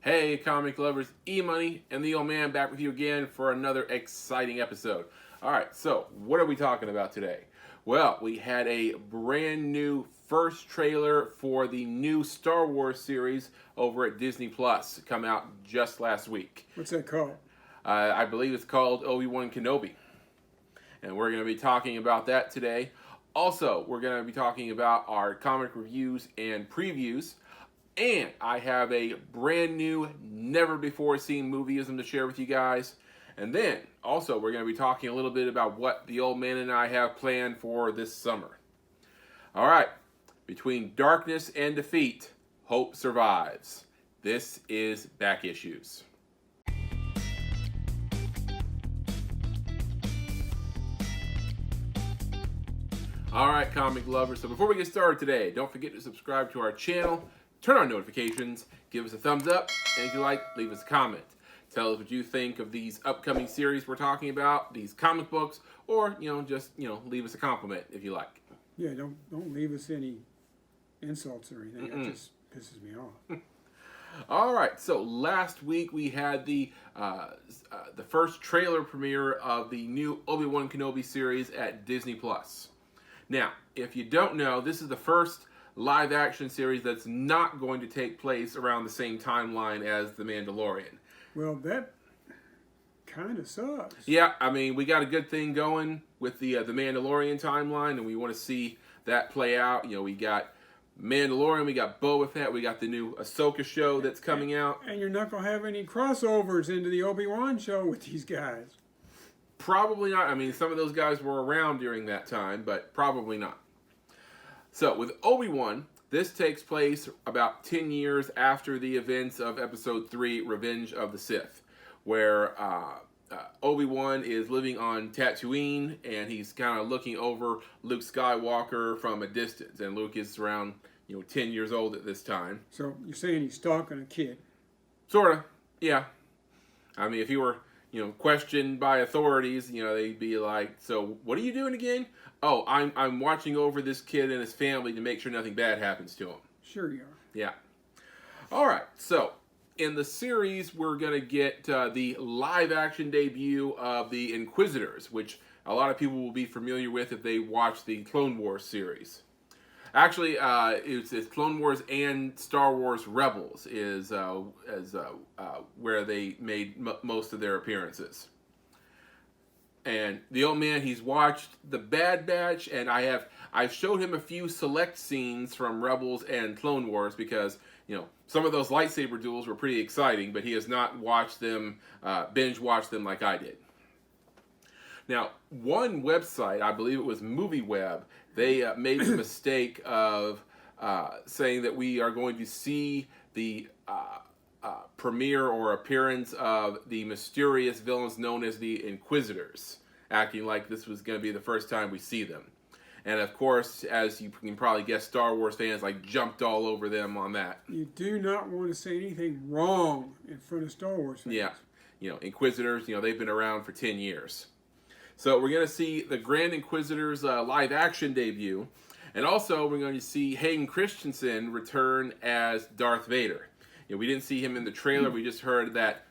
Hey, comic lovers, EMoney and the old man back with you again for another exciting episode. All right, so what are we talking about today? Well, we had a brand new first trailer for the new Star Wars series over at Disney Plus come out just last week. What's that called? I believe it's called Obi Wan Kenobi. And we're going to be talking about that today. Also, we're going to be talking about our comic reviews and previews. And I have a brand new, never before seen movie-ism to share with you guys. And then, also, we're going to be talking a little bit about what the old man and I have planned for this summer. All right, between darkness and defeat, hope survives. This is Back Issues. All right, comic lovers, so before we get started today, don't forget to subscribe to our channel, turn on notifications, give us a thumbs up, and if you like, leave us a comment. Tell us what you think of these upcoming series we're talking about, these comic books, or, just leave us a compliment if you like. Yeah, don't leave us any insults or anything. That just pisses me off. All right, so last week we had the first trailer premiere of the new Obi Wan Kenobi series at Disney Plus. Now, if you don't know, this is the first live-action series that's not going to take place around the same timeline as The Mandalorian. Well, that kind of sucks. Yeah, I mean, we got a good thing going with the Mandalorian timeline, and we want to see that play out. We got Mandalorian, we got Boba Fett, we got the new Ahsoka show that's coming out. And you're not going to have any crossovers into the Obi Wan show with these guys. Probably not. I mean, some of those guys were around during that time, but probably not. So, with Obi-Wan, this takes place about 10 years after the events of Episode 3, Revenge of the Sith, where Obi-Wan is living on Tatooine, and he's kind of looking over Luke Skywalker from a distance, and Luke is around, 10 years old at this time. So, you're saying he's stalking a kid? Sort of, yeah. I mean, if he were questioned by authorities, they'd be like, so what are you doing again? Oh, I'm watching over this kid and his family to make sure nothing bad happens to him. Sure you are. Yeah. All right, so in the series, we're going to get the live-action debut of the Inquisitors, which a lot of people will be familiar with if they watch the Clone Wars series. Actually, it's Clone Wars and Star Wars Rebels is where they made most of their appearances. And the old man, he's watched The Bad Batch, and I've showed him a few select scenes from Rebels and Clone Wars because some of those lightsaber duels were pretty exciting, but he has not watched them, binge watched them like I did. Now, one website, I believe it was MovieWeb, they made the mistake of saying that we are going to see the premiere or appearance of the mysterious villains known as the Inquisitors, acting like this was going to be the first time we see them. And of course, as you can probably guess, Star Wars fans jumped all over them on that. You do not want to say anything wrong in front of Star Wars fans. Yeah, Inquisitors, they've been around for 10 years. So we're going to see the Grand Inquisitor's live-action debut. And also, we're going to see Hayden Christensen return as Darth Vader. We didn't see him in the trailer. We just heard that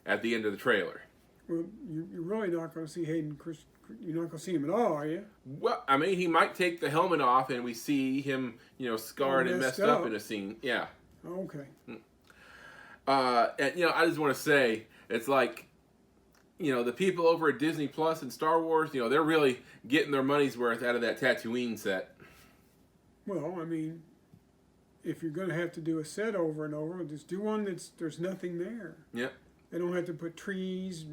at the end of the trailer. Well, you're really not going to see Hayden Christensen. You're not going to see him at all, are you? Well, I mean, he might take the helmet off and we see him, scarred and messed up in a scene. Yeah. Okay. And, I just want to say, it's like, the people over at Disney Plus and Star Wars, they're really getting their money's worth out of that Tatooine set. Well, I mean, if you're going to have to do a set over and over, just do one there's nothing there. Yep. They don't have to put trees,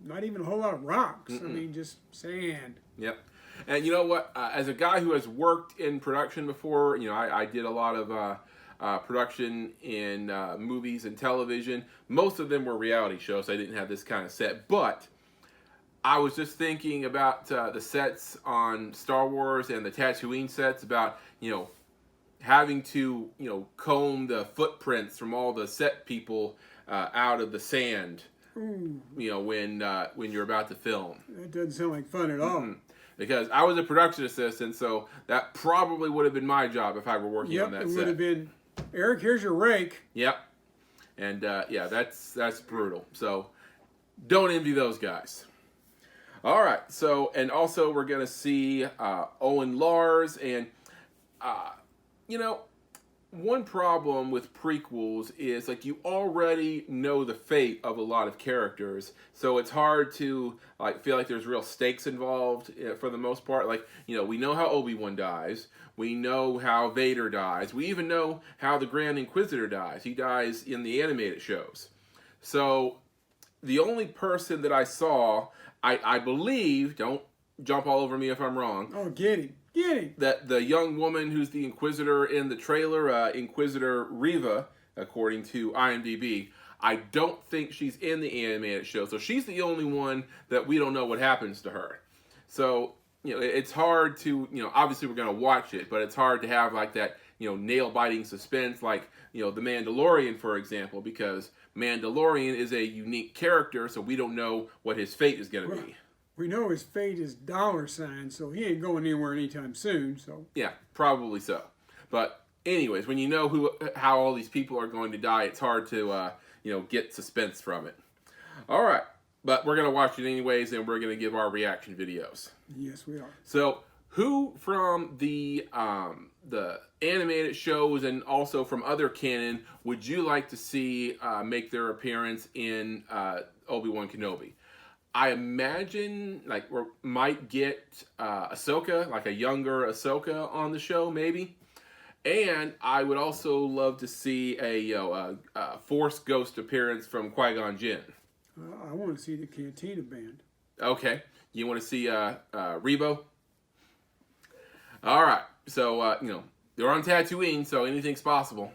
not even a whole lot of rocks. I mean, just sand. Yep. And you know what? As a guy who has worked in production before, I did a lot of production in movies and television. Most of them were reality shows. I didn't have this kind of set. But I was just thinking about the sets on Star Wars and the Tatooine sets about, having to, comb the footprints from all the set people out of the sand, when you're about to film. That doesn't sound like fun at all. Because I was a production assistant, so that probably would have been my job if I were working on that set. It would have been, Eric, here's your rake. Yep. And yeah, that's brutal. So don't envy those guys. All right, so, and also we're going to see Owen Lars, and, you know, one problem with prequels is, like, you already know the fate of a lot of characters, so it's hard to, like, feel like there's real stakes involved for the most part. Like, you know, we know how Obi-Wan dies, we know how Vader dies, we even know how the Grand Inquisitor dies. He dies in the animated shows. So, the only person that I saw, I believe, don't jump all over me if I'm wrong. Oh, get him. That the young woman who's the Inquisitor in the trailer, Inquisitor Reva, according to IMDb, I don't think she's in the animated show. So she's the only one that we don't know what happens to her. So, you know, it's hard to, you know, obviously we're going to watch it, but it's hard to have like that, you know, nail-biting suspense like, you know, The Mandalorian, for example, because Mandalorian is a unique character, so we don't know what his fate is going to be. We know his fate is $, so he ain't going anywhere anytime soon. So yeah, probably so. But anyways, when you know how all these people are going to die, it's hard to you know, get suspense from it. All right, but we're going to watch it anyways, and we're going to give our reaction videos. Yes, we are. So, who from the animated shows and also from other canon would you like to see make their appearance in Obi Wan Kenobi? I imagine like we might get Ahsoka, like a younger Ahsoka on the show, maybe. And I would also love to see a Force Ghost appearance from Qui-Gon Jinn. I want to see the Cantina Band. Okay, you want to see Rebo? All right, so you know, they're on Tatooine, so anything's possible.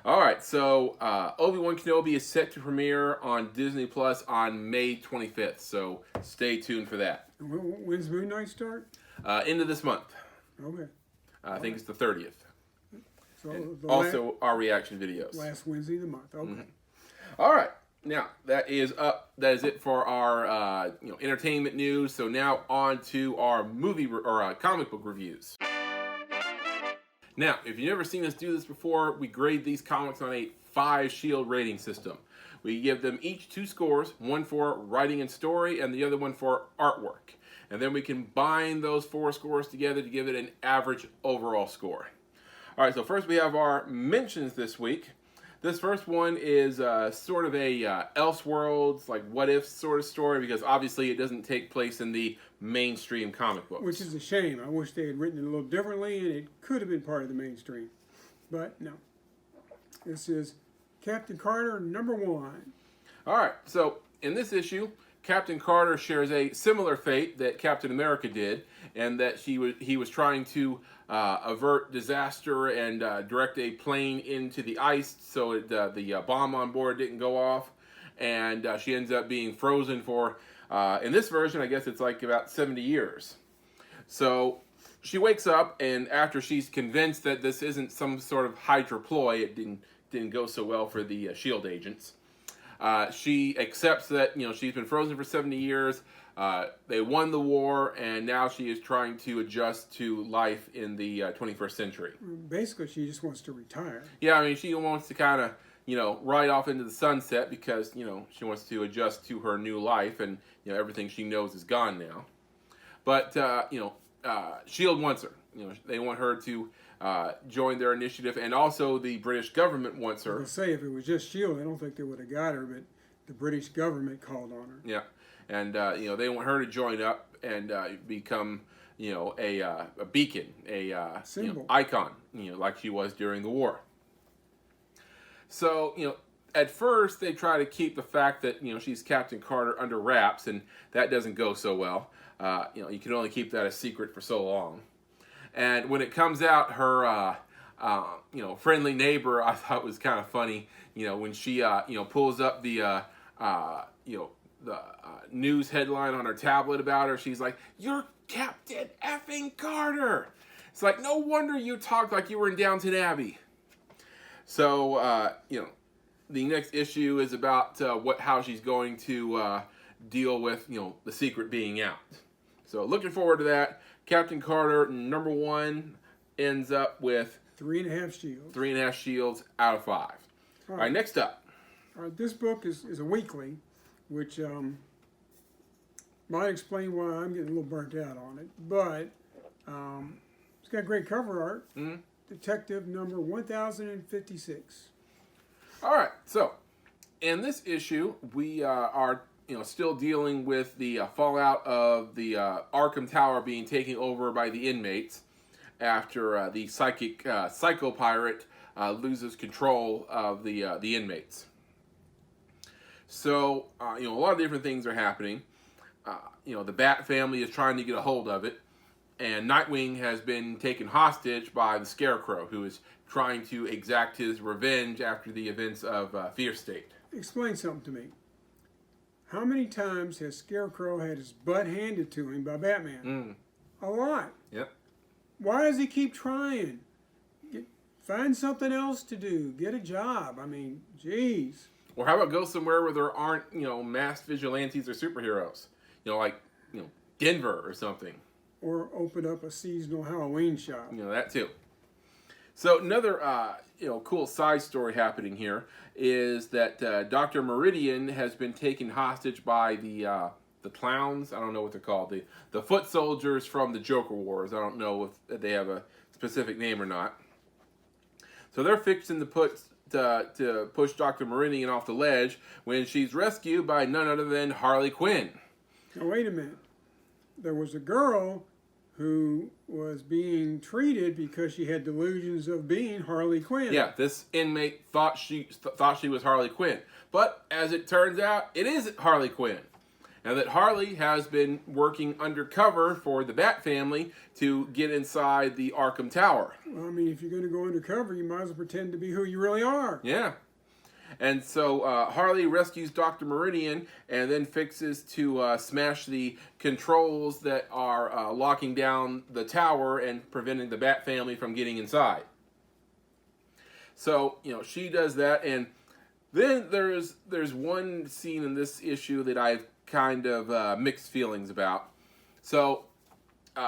All right, so Obi Wan Kenobi is set to premiere on Disney Plus on May 25th, so stay tuned for that. When's Moon Knight start? End of this month. Okay. I think it's the 30th. So Also, our reaction videos. Last Wednesday of the month. Okay. Mm-hmm. All right, now that is it for our you know, entertainment news. So now on to our comic book reviews. Now, if you've never seen us do this before, we grade these comics on a 5-shield rating system. We give them each 2 scores, one for writing and story, and the other one for artwork. And then we combine those 4 scores together to give it an average overall score. All right, so first we have our mentions this week. This first one is sort of a Elseworlds, like what-if sort of story, because obviously it doesn't take place in the mainstream comic books. Which is a shame. I wish they had written it a little differently, and it could have been part of the mainstream. But no. This is Captain Carter #1. All right, so in this issue, Captain Carter shares a similar fate that Captain America did, and that he was trying to avert disaster and direct a plane into the ice so the bomb on board didn't go off, and she ends up being frozen for, in this version, I guess it's like about 70 years. So she wakes up, and after she's convinced that this isn't some sort of Hydra ploy, it didn't go so well for the S.H.I.E.L.D. agents. She accepts that, you know, she's been frozen for 70 years. They won the war, and now she is trying to adjust to life in the 21st century. Basically, she just wants to retire. Yeah, I mean, she wants to kind of, you know, ride off into the sunset because, you know, she wants to adjust to her new life, and, you know, everything she knows is gone now. But, you know, S.H.I.E.L.D. wants her. You know, they want her to join their initiative, and also the British government wants her. I'll say, if it was just S.H.I.E.L.D., I don't think they would have got her, but the British government called on her. Yeah, and you know, they want her to join up and become, you know, a beacon, a symbol, you know, icon, you know, like she was during the war. So, you know, at first they try to keep the fact that, you know, she's Captain Carter under wraps, and that doesn't go so well. You know, you can only keep that a secret for so long. And when it comes out, her, you know, friendly neighbor, I thought was kind of funny. You know, when she, you know, pulls up the, you know, the news headline on her tablet about her, she's like, "You're Captain effing Carter." It's like, no wonder you talked like you were in Downton Abbey. So, you know, the next issue is about how she's going to deal with, you know, the secret being out. So, looking forward to that. Captain Carter #1 ends up with 3.5 shields. 3.5 shields out of 5. All right, next up. This book is a weekly, which might explain why I'm getting a little burnt out on it. But it's got great cover art. Mm-hmm. Detective number 1056. All right, so in this issue, we are still dealing with the fallout of the Arkham Tower being taken over by the inmates after the psycho pirate loses control of the inmates. So a lot of different things are happening. The Bat family is trying to get a hold of it, and Nightwing has been taken hostage by the Scarecrow, who is trying to exact his revenge after the events of Fear State. Explain something to me. How many times has Scarecrow had his butt handed to him by Batman? A lot. Yep. Why does he keep trying? Find something else to do. Get a job. I mean, geez. Or how about go somewhere where there aren't, masked vigilantes or superheroes? Like Denver or something. Or open up a seasonal Halloween shop. That too. So another, cool side story happening here is that Dr. Meridian has been taken hostage by the clowns. I don't know what they're called. The foot soldiers from the Joker Wars. I don't know if they have a specific name or not. So they're fixing to push Dr. Meridian off the ledge when she's rescued by none other than Harley Quinn. Now wait a minute. There was a girl who was being treated because she had delusions of being Harley Quinn. Yeah, this inmate thought she was Harley Quinn. But as it turns out, it isn't Harley Quinn. And that Harley has been working undercover for the Bat family to get inside the Arkham Tower. Well, I mean, if you're going to go undercover, you might as well pretend to be who you really are. Yeah. And so Harley rescues Dr. Meridian and then fixes to smash the controls that are locking down the tower and preventing the Bat family from getting inside. So, she does that. And then there's one scene in this issue that I've kind of mixed feelings about. So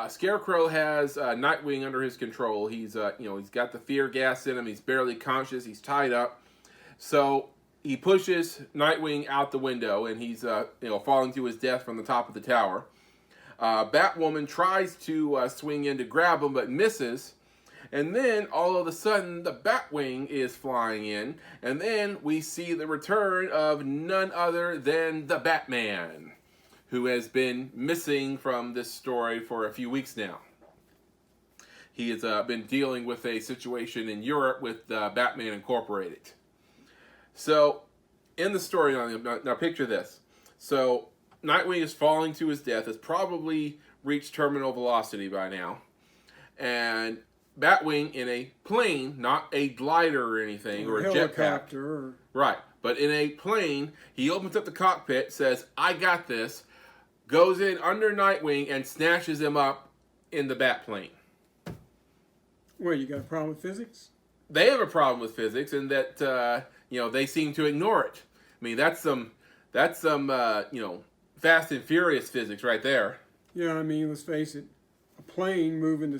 Scarecrow has Nightwing under his control. He's he's got the fear gas in him. He's barely conscious. He's tied up. So he pushes Nightwing out the window, and he's falling to his death from the top of the tower. Batwoman tries to swing in to grab him, but misses. And then, all of a sudden, the Batwing is flying in. And then we see the return of none other than the Batman, who has been missing from this story for a few weeks now. He has been dealing with a situation in Europe with Batman Incorporated. So, in the story, now picture this. So, Nightwing is falling to his death. Has probably reached terminal velocity by now. And Batwing in a plane, not a glider or anything, or a helicopter. Right, but in a plane, he opens up the cockpit, says, "I got this," goes in under Nightwing and snatches him up in the Batplane. Well, you got a problem with physics? They have a problem with physics, and that they seem to ignore it. I mean, that's some Fast and Furious physics right there. Yeah, I mean, let's face it. A plane moving the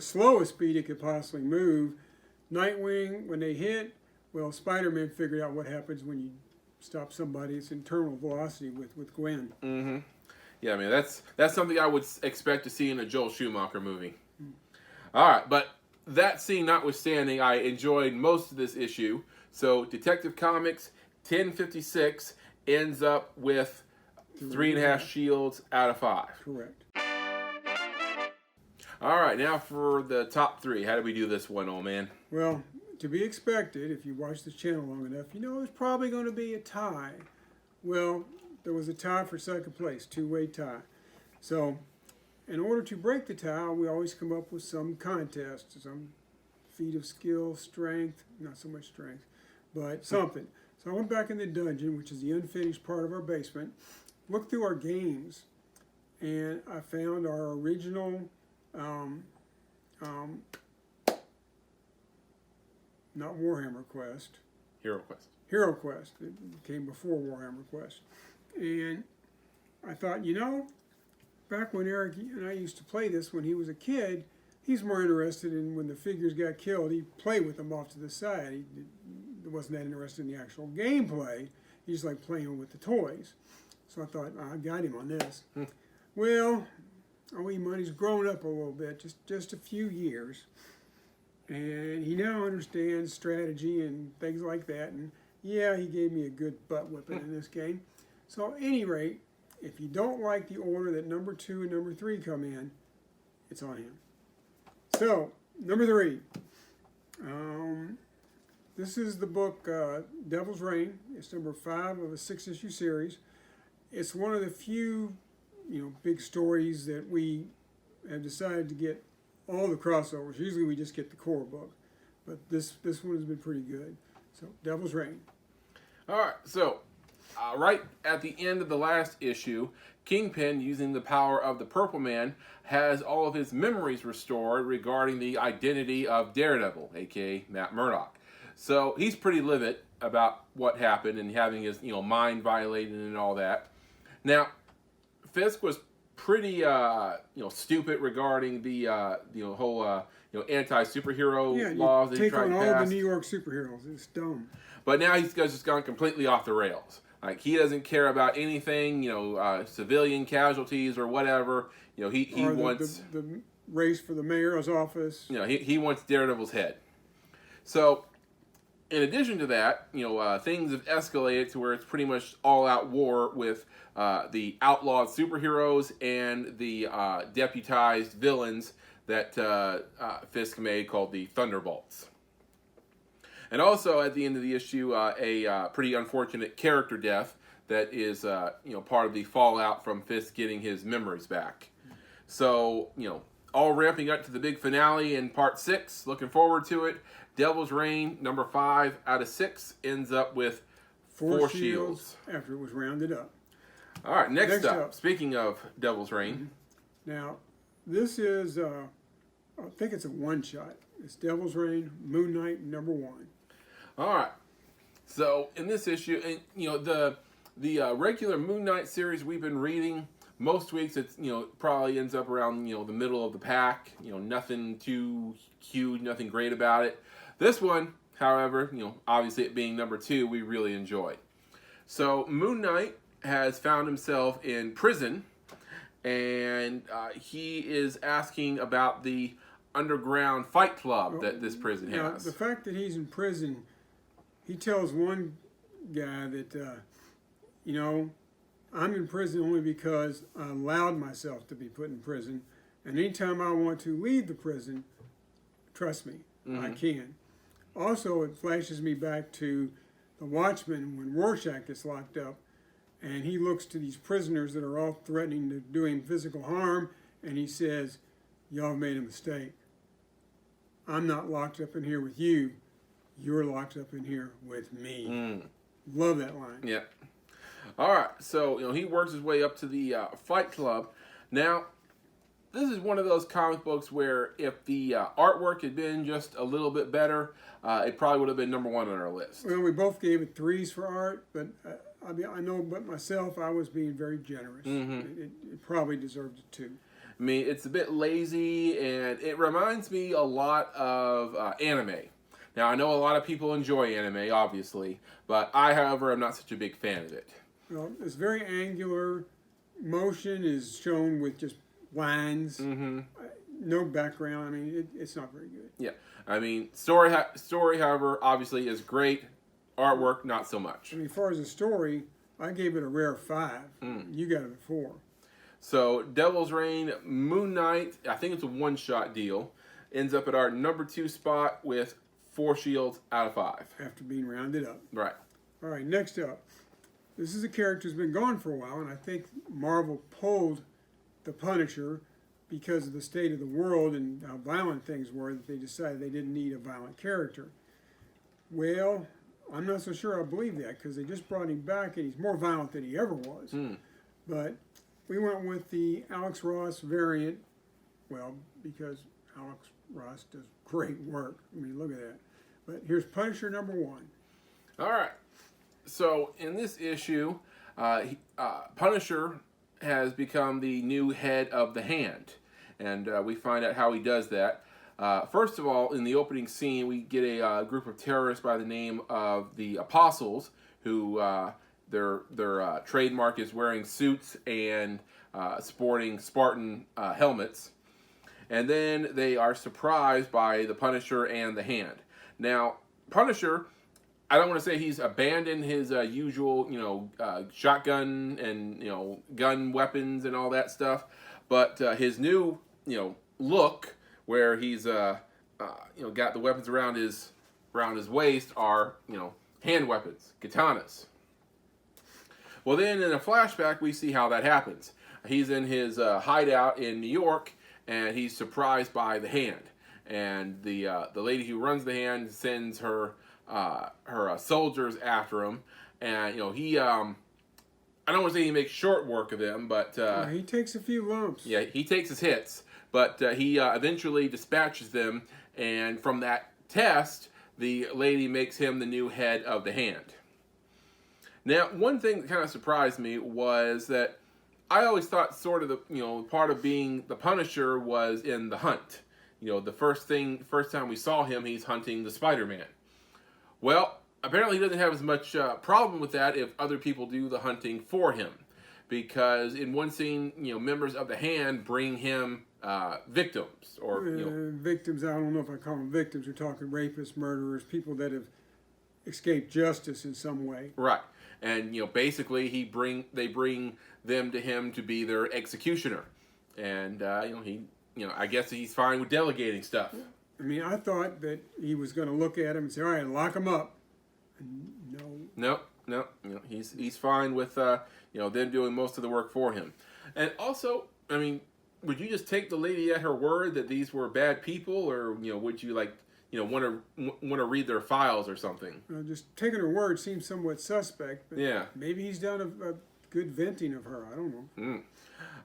slowest speed it could possibly move. Nightwing, when they hit, well, Spider-Man figured out what happens when you stop somebody. It's internal velocity with Gwen. Mm-hmm. Yeah, I mean, that's something I would expect to see in a Joel Schumacher movie. All right, but that scene notwithstanding, I enjoyed most of this issue. So Detective Comics 1056 ends up with 3.5 shields out of 5. Correct. All right, now for the top 3. How do we do this one, old man? Well, to be expected, if you watch this channel long enough, there's probably going to be a tie. Well, there was a tie for second place, two-way tie. So, in order to break the tie, we always come up with some contest, some feat of skill, strength, not so much strength, but something. So I went back in the dungeon, which is the unfinished part of our basement, looked through our games, and I found our original not Warhammer Quest. Hero Quest. Hero Quest. It came before Warhammer Quest. And I thought, back when Eric and I used to play this when he was a kid, he's more interested in when the figures got killed, he'd play with them off to the side. wasn't that interested in the actual gameplay. He just liked playing with the toys. So I thought, I got him on this. Well, EMoney's grown up a little bit, just a few years. And he now understands strategy and things like that. And yeah, he gave me a good butt whipping in this game. So at any rate, if you don't like the order that number 2 and number 3 come in, it's on him. So, number 3. This is the book Devil's Reign. It's number 5 of a 6-issue series. It's one of the few, big stories that we have decided to get all the crossovers. Usually we just get the core book, but this one has been pretty good. So, Devil's Reign. All right, so right at the end of the last issue, Kingpin, using the power of the Purple Man, has all of his memories restored regarding the identity of Daredevil, aka Matt Murdock. So he's pretty livid about what happened and having his mind violated and all that. Now, Fisk was pretty stupid regarding the whole anti-superhero laws that he tried to pass. Take on all the New York superheroes. It's dumb. But now he's just gone completely off the rails. Like, he doesn't care about anything, civilian casualties or whatever. He wants the race for the mayor's office. He wants Daredevil's head. So, in addition to that, things have escalated to where it's pretty much all-out war with the outlawed superheroes and the deputized villains that Fisk made, called the Thunderbolts. And also, at the end of the issue, a pretty unfortunate character death that is, part of the fallout from Fisk getting his memories back. So, all ramping up to the big finale in Part 6. Looking forward to it. Devil's Reign, number 5 out of 6, ends up with 4 shields. After it was rounded up. All right, next up, speaking of Devil's Reign. Now, this is, I think it's a one-shot. It's Devil's Reign, Moon Knight, number 1. All right. So in this issue, and the regular Moon Knight series we've been reading, most weeks it's probably ends up around the middle of the pack. Nothing too huge, nothing great about it. This one, however, obviously it being number 2, we really enjoy. So Moon Knight has found himself in prison, and he is asking about the underground fight club that this prison has. The fact that he's in prison, he tells one guy that, I'm in prison only because I allowed myself to be put in prison. And anytime I want to leave the prison, trust me, I can. Also, it flashes me back to The Watchmen when Rorschach gets locked up. And he looks to these prisoners that are all threatening to do him physical harm. And he says, y'all made a mistake. I'm not locked up in here with you. You're locked up in here with me. Love that line. Yeah. All right. So, he works his way up to the Fight Club. Now, this is one of those comic books where if the artwork had been just a little bit better, it probably would have been number 1 on our list. Well, we both gave it 3s for art, but I know, but myself, I was being very generous. It probably deserved a 2. I mean, it's a bit lazy, and it reminds me a lot of anime. Now, I know a lot of people enjoy anime, obviously, but I, however, am not such a big fan of it. Well, it's very angular. Motion is shown with just lines. No background. I mean, it's not very good. Yeah. I mean, story, however, obviously is great. Artwork, not so much. I mean, as far as the story, I gave it a rare 5. You got it a 4. So, Devil's Reign, Moon Knight, I think it's a one-shot deal, ends up at our number 2 spot with 4 shields out of 5. After being rounded up. Right. All right, next up. This is a character who's been gone for a while, and I think Marvel pulled the Punisher because of the state of the world and how violent things were, that they decided they didn't need a violent character. Well, I'm not so sure I believe that, because they just brought him back, and he's more violent than he ever was. But we went with the Alex Ross variant, well, because Alex Ross does great work. I mean, look at that. But here's Punisher number 1. All right. So, in this issue, Punisher has become the new head of the Hand. And we find out how he does that. First of all, in the opening scene, we get a group of terrorists by the name of the Apostles, who their trademark is wearing suits and sporting Spartan helmets. And then they are surprised by the Punisher and the Hand. Now, Punisher, I don't want to say he's abandoned his usual, shotgun and, gun weapons and all that stuff, but his new, look, where he's, got the weapons around his waist are, hand weapons, katanas. Well, then in a flashback, we see how that happens. He's in his hideout in New York, and he's surprised by the Hand. And the lady who runs the Hand sends her soldiers after him, and he I don't want to say he makes short work of them, but he takes a few lumps. Yeah, he takes his hits, but he eventually dispatches them, and from that test, the lady makes him the new head of the Hand. Now, one thing that kind of surprised me was that I always thought sort of the part of being the Punisher was in the hunt. The first time we saw him, he's hunting the Spider-Man. Well, apparently he doesn't have as much problem with that if other people do the hunting for him. Because in one scene, members of the Hand bring him victims. Or victims, I don't know if I call them victims. We're talking rapists, murderers, people that have escaped justice in some way. Right. And, basically they bring them to him to be their executioner. And, I guess he's fine with delegating stuff. I mean, I thought that he was going to look at him and say, all right, lock him up. No. No. He's fine with, them doing most of the work for him. And also, I mean, would you just take the lady at her word that these were bad people? Or, would you, want to read their files or something? Just taking her word seems somewhat suspect. But yeah. Maybe he's done a good venting of her. I don't know.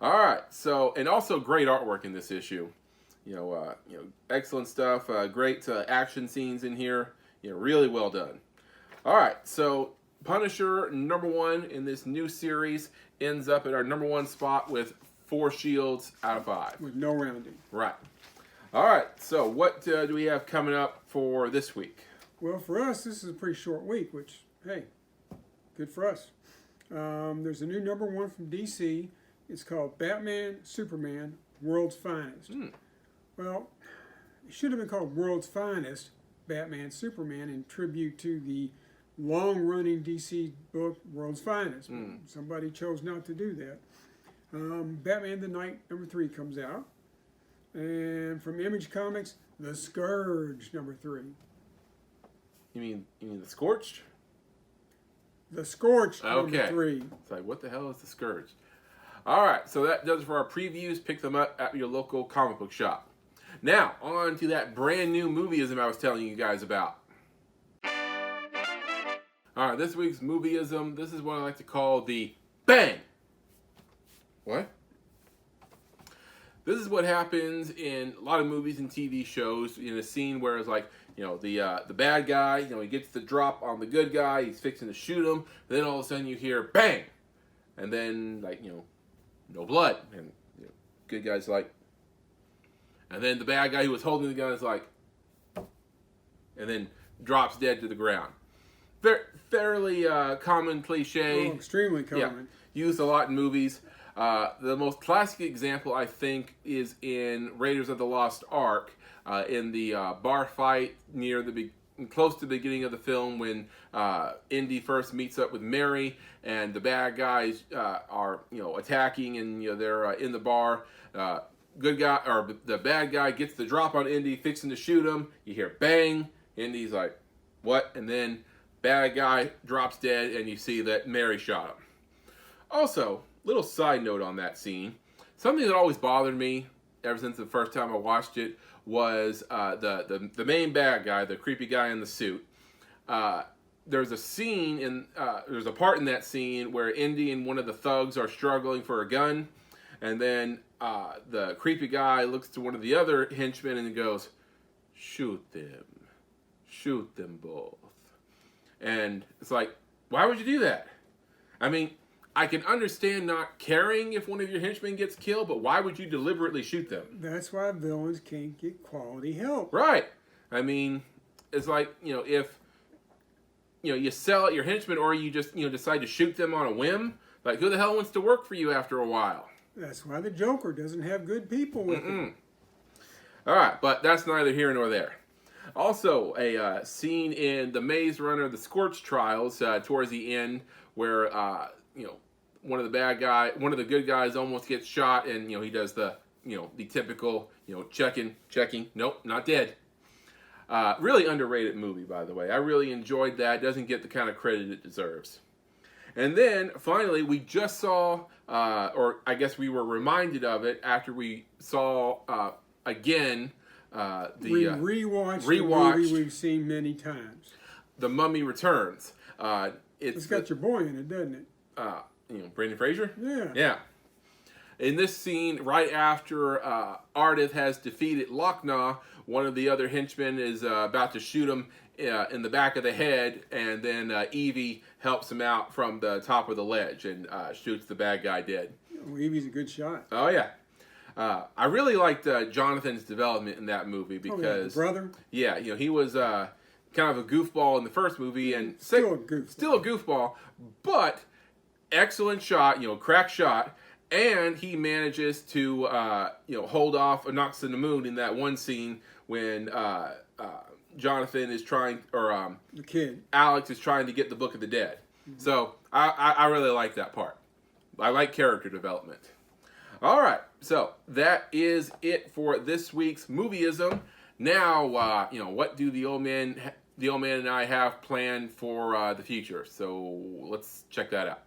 All right. So, and also great artwork in this issue. Excellent stuff. Great action scenes in here. Really well done. All right. So, Punisher #1 in this new series ends up at our #1 spot with 4 shields out of 5. With no rounding. Right. All right. So, what do we have coming up for this week? Well, for us, this is a pretty short week, which, hey, good for us. There's a new #1 from DC. It's called Batman, Superman, World's Finest. Well, it should have been called World's Finest, Batman, Superman, in tribute to the long-running DC book, World's Finest. Somebody chose not to do that. Batman the Knight #3 comes out. And from Image Comics, The Scourge #3. You mean the Scorched? The Scorched okay. #3. It's like, what the hell is the Scourge? All right, so that does it for our previews. Pick them up at your local comic book shop. Now, on to that brand new movie-ism I was telling you guys about. All right, this week's movie-ism, this is what I like to call the bang. What? This is what happens in a lot of movies and TV shows in a scene where it's like, the bad guy, he gets the drop on the good guy, he's fixing to shoot him, then all of a sudden you hear bang, and then no blood, and good guy's like, and then the bad guy who was holding the gun is like, and then drops dead to the ground. Fairly common cliche. Oh, extremely common. Yeah, used a lot in movies. The most classic example, I think, is in Raiders of the Lost Ark, in the bar fight close to the beginning of the film when Indy first meets up with Mary and the bad guys are attacking and they're in the bar. Good guy or the bad guy gets the drop on Indy, fixing to shoot him. You hear bang. Indy's like, what? And then bad guy drops dead, and you see that Mary shot him. Also, little side note on that scene. Something that always bothered me ever since the first time I watched it was the main bad guy, the creepy guy in the suit. There's a part in that scene where Indy and one of the thugs are struggling for a gun, and then the creepy guy looks to one of the other henchmen and goes, shoot them both. And it's like, why would you do that? I mean, I can understand not caring if one of your henchmen gets killed, but why would you deliberately shoot them? That's why villains can't get quality help. Right. I mean, it's like, if you sell your henchmen, or you just decide to shoot them on a whim, like, who the hell wants to work for you after a while? That's why the Joker doesn't have good people with him. All right, but that's neither here nor there. Also, a scene in The Maze Runner: The Scorch Trials towards the end, where one of the good guys almost gets shot, and he does the the typical checking, nope, not dead. Really underrated movie, by the way. I really enjoyed that. Doesn't get the kind of credit it deserves. And then finally, we just saw, or I guess we were reminded of it after we saw again We rewatched the movie we've seen many times. The Mummy Returns. It's got your boy in it, doesn't it? Brendan Fraser? Yeah. Yeah. In this scene, right after Ardith has defeated Lochnaw, one of the other henchmen is about to shoot him in the back of the head, and then Evie helps him out from the top of the ledge and shoots the bad guy dead. Oh, Evie's a good shot. Oh, yeah. I really liked Jonathan's development in that movie because... the brother? Yeah, he was kind of a goofball in the first movie, and Still a goofball. Still a goofball, but excellent shot, crack shot, and he manages to hold off a Knox to the Moon in that one scene when Jonathan is trying, or the kid Alex is trying to get the Book of the Dead. Mm-hmm. So I really like that part. I like character development. All right, so that is it for this week's Movie-ism. Now, what do the old man and I have planned for the future? So let's check that out.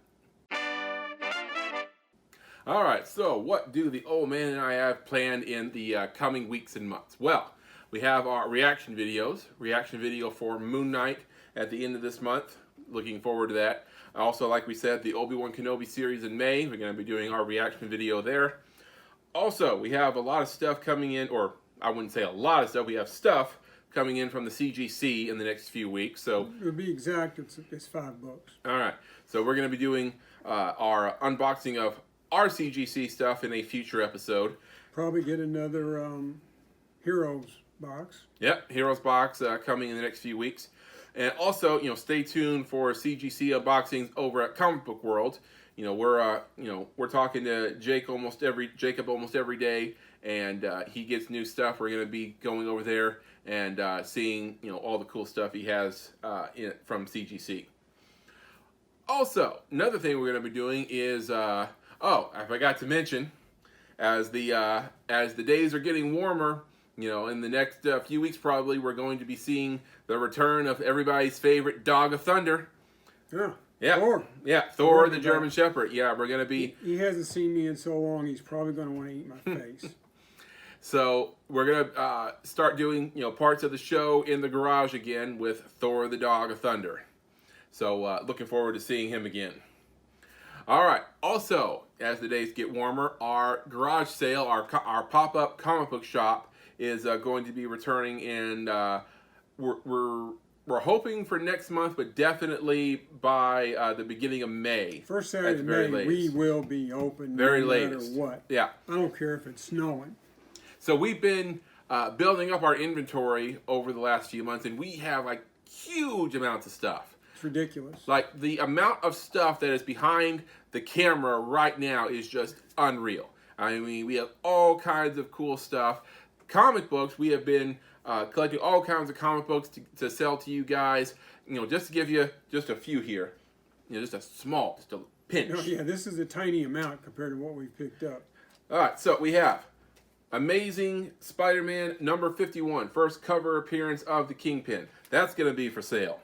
All right, so what do the old man and I have planned in the coming weeks and months? Well, we have our reaction videos. Reaction video for Moon Knight at the end of this month. Looking forward to that. Also, like we said, the Obi Wan Kenobi series in May. We're going to be doing our reaction video there. Also, we have a lot of stuff coming in, or I wouldn't say a lot of stuff. We have stuff coming in from the CGC in the next few weeks. So to be exact, it's $5. All right. So we're going to be doing our unboxing of our CGC stuff in a future episode. Probably get another Heroes box. Yep, Heroes box coming in the next few weeks. And also, stay tuned for CGC unboxings over at Comic Book World. We're talking to Jacob almost every day, and he gets new stuff. We're going to be going over there and seeing all the cool stuff he has from CGC. Also, another thing we're going to be doing is I forgot to mention, as the days are getting warmer, in the next few weeks probably, we're going to be seeing the return of everybody's favorite Dog of Thunder. Yeah. Thor. Yeah, Thor the German Shepherd. Yeah, we're going to be... He hasn't seen me in so long, he's probably going to want to eat my face. So we're going to start doing, parts of the show in the garage again with Thor the Dog of Thunder. So looking forward to seeing him again. All right. Also, as the days get warmer, our garage sale, our pop-up comic book shop is going to be returning, and we're hoping for next month, but definitely by the beginning of May. First Saturday of May, we will be open very no late. matter what. Yeah. I don't care if it's snowing. So we've been building up our inventory over the last few months, and we have like huge amounts of stuff. It's ridiculous. Like the amount of stuff that is behind the camera right now is just unreal. I mean, we have all kinds of cool stuff. Comic books, we have been collecting all kinds of comic books to sell to you guys. Just to give you just a few here. Just a pinch. No, yeah, this is a tiny amount compared to what we've picked up. All right, so we have Amazing Spider-Man number 51, first cover appearance of the Kingpin. That's going to be for sale.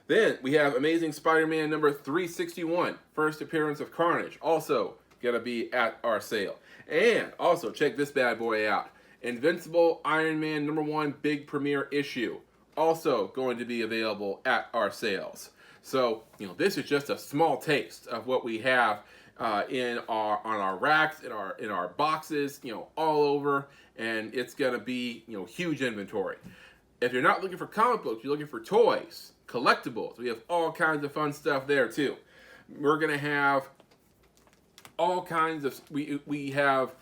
Then we have Amazing Spider-Man number 361, first appearance of Carnage, also going to be at our sale. And also, check this bad boy out. Invincible Iron Man number 1 big premiere issue, also going to be available at our sales. So, this is just a small taste of what we have on our racks, in our boxes, all over, and it's going to be, huge inventory. If you're not looking for comic books, you're looking for toys, collectibles. We have all kinds of fun stuff there too. We're going to have all kinds of, we have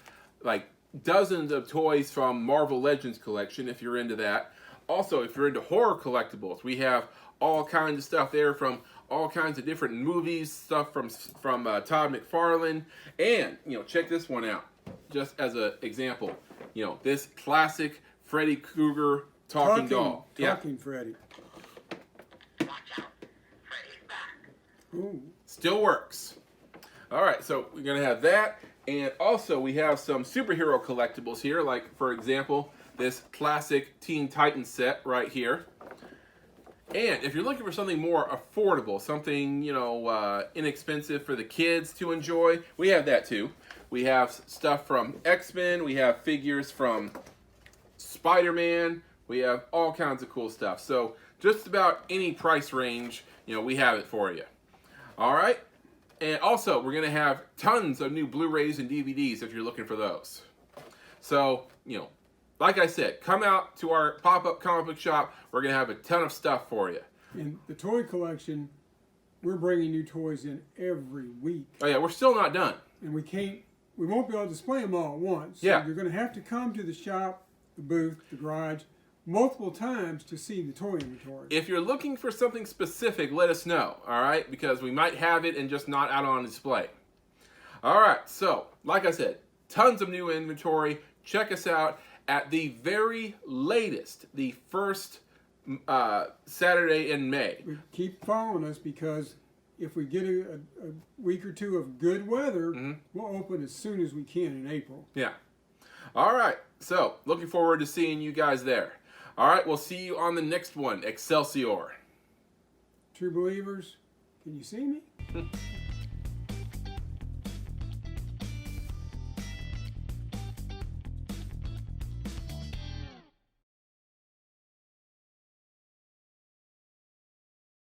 like dozens of toys from Marvel Legends collection if you're into that. Also, if you're into horror collectibles, we have all kinds of stuff there from all kinds of different movies, stuff from Todd McFarlane. And, you know, check this one out, just as an example. You know, this classic Freddy Krueger talking doll. Talking Freddy. Watch out. Freddy's back. Ooh. Still works. All right, so we're going to have that. And also, we have some superhero collectibles here, like, for example, this classic Teen Titans set right here. And if you're looking for something more affordable, something, you know, inexpensive for the kids to enjoy, we have that too. We have stuff from X-Men, we have figures from Spider-Man, we have all kinds of cool stuff. So just about any price range, you know, we have it for you. All right? And also, we're going to have tons of new Blu-rays and DVDs if you're looking for those. So, you know, like I said, come out to our pop-up comic book shop. We're going to have a ton of stuff for you. And the toy collection, we're bringing new toys in every week. Oh yeah, we're still not done. And we won't be able to display them all at once. Yeah. So you're going to have to come to the shop, the booth, the garage, multiple times to see the toy inventory. If you're looking for something specific, let us know, all right? Because we might have it and just not out on display. All right, so, like I said, tons of new inventory. Check us out at the very latest, the first Saturday in May. Keep following us, because if we get a week or two of good weather, we'll open as soon as we can in April. Yeah. All right, so looking forward to seeing you guys there. All right, we'll see you on the next one. Excelsior. True believers, can you see me?